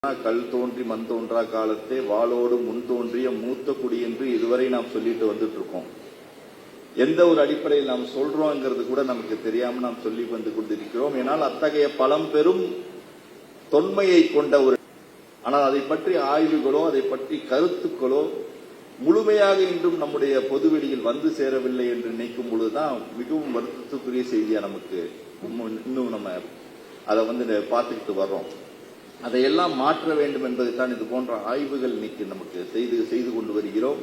கல் தோன்றி மண் தோன்றா காலத்தே வாளோடு முன் தோன்றிய மூத்த குடி என்று இதுவரை நாம் சொல்லிட்டு வந்துட்டு இருக்கோம். எந்த ஒரு அடிப்படையில் நாம் சொல்றோங்கிறது கூட நமக்கு தெரியாம நாம் சொல்லி வந்து கொண்டிருக்கிறோம். ஏனால் அத்தகைய பழம்பெரும் தொன்மையை கொண்ட ஒரு, ஆனால் அதை பற்றி ஆய்வுகளோ அதை பற்றி கருத்துக்களோ முழுமையாக இன்றும் நம்முடைய பொதுவெளியில் வந்து சேரவில்லை என்று நினைக்கும் பொழுதுதான் மிகவும் வருத்தத்துக்குரிய செய்தியா நமக்கு இன்னும் நம்ம அதை பார்த்துக்கிட்டு வர்றோம். அதையெல்லாம் மாற்ற வேண்டும் என்பதைத்தான் இது போன்ற ஆய்வுகள் இன்னைக்கு நமக்கு செய்து கொண்டு வருகிறோம்.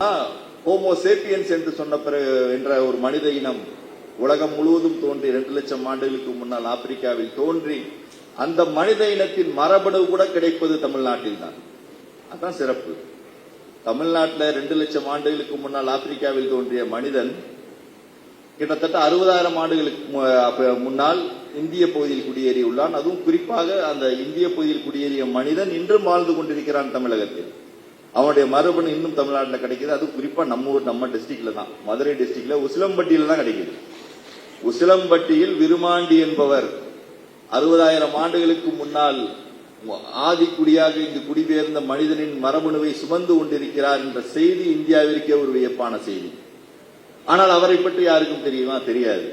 ஹோமோசேப்பியன்ஸ் என்று சொன்ன என்ற ஒரு மனித இனம் உலகம் முழுவதும் தோன்றி 2 லட்சம் ஆண்டுகளுக்கு முன்னால் ஆப்பிரிக்காவில் தோன்றி அந்த மனித இனத்தின் மரபணு கூட கிடைப்பது தமிழ்நாட்டில் தான். அதுதான் சிறப்பு. தமிழ்நாட்டில் 2 லட்சம் ஆண்டுகளுக்கு முன்னால் ஆப்பிரிக்காவில் தோன்றிய மனிதன் கிட்டத்தட்ட 60,000 ஆண்டுகளுக்கு முன்னால் இந்திய பகுதியில் குடியேறியுள்ளான். அதுவும் குறிப்பாக அந்த இந்திய பகுதியில் குடியேறிய மனிதன் இன்றும் வாழ்ந்து கொண்டிருக்கிறான் தமிழகத்தில். அவனுடைய மரபணு இன்னும் தமிழ்நாட்டில் கிடைக்குது. அது குறிப்பா நம்ம டிஸ்ட்ரிக்ட்ல தான், மதுரை டிஸ்ட்ரிக்ட்ல உசிலம்பட்டியில தான் கிடைக்குது. உசிலம்பட்டியில் விருமாண்டி என்பவர் 60,000 ஆண்டுகளுக்கு முன்னால் ஆதிக்குடியாக இங்கு குடிபெயர்ந்த மனிதனின் மரபணுவை சுமந்து கொண்டிருக்கிறார் என்ற செய்தி இந்தியாவிற்கே ஒரு வியப்பான செய்தி. ஆனால் அவரை பற்றி யாருக்கும் தெரியுமா? தெரியாது.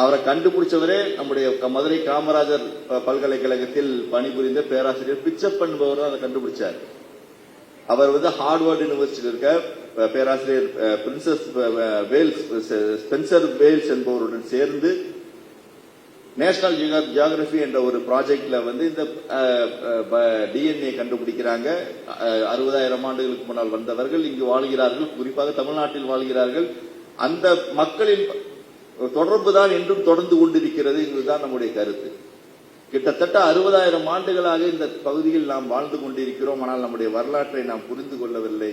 அவரை கண்டுபிடிச்சவரே நம்முடைய மதுரை காமராஜர் பல்கலைக்கழகத்தில் பணிபுரிந்த பேராசிரியர் பிச்சப்பன் என்பவர் அதை கண்டுபிடிச்சார். அவர் ஹார்வர்ட் யூனிவர்சிட்டியில் இருக்க பேராசிரியர் ஸ்பென்சர் வேல்ஸ் என்பவருடன் சேர்ந்து நேஷனல் ஜியோகிராபி என்ற ஒரு ப்ராஜெக்ட்ல இந்த டிஎன்ஏ கண்டுபிடிக்கிறாங்க. 60,000 ஆண்டுகளுக்கு முன்னால் வந்தவர்கள் இங்கு வாழ்கிறார்கள், குறிப்பாக தமிழ்நாட்டில் வாழ்கிறார்கள். அந்த மக்களின் தொடர்பு தான் என்றும் தொடர்ந்து கொண்டிருக்கிறது என்பதுதான் நம்முடைய கருத்து. கிட்டத்தட்ட 60,000 ஆண்டுகளாக இந்த பகுதியில் நாம் வாழ்ந்து கொண்டிருக்கிறோம். ஆனால் நம்முடைய வரலாற்றை நாம் புரிந்து கொள்ளவில்லை.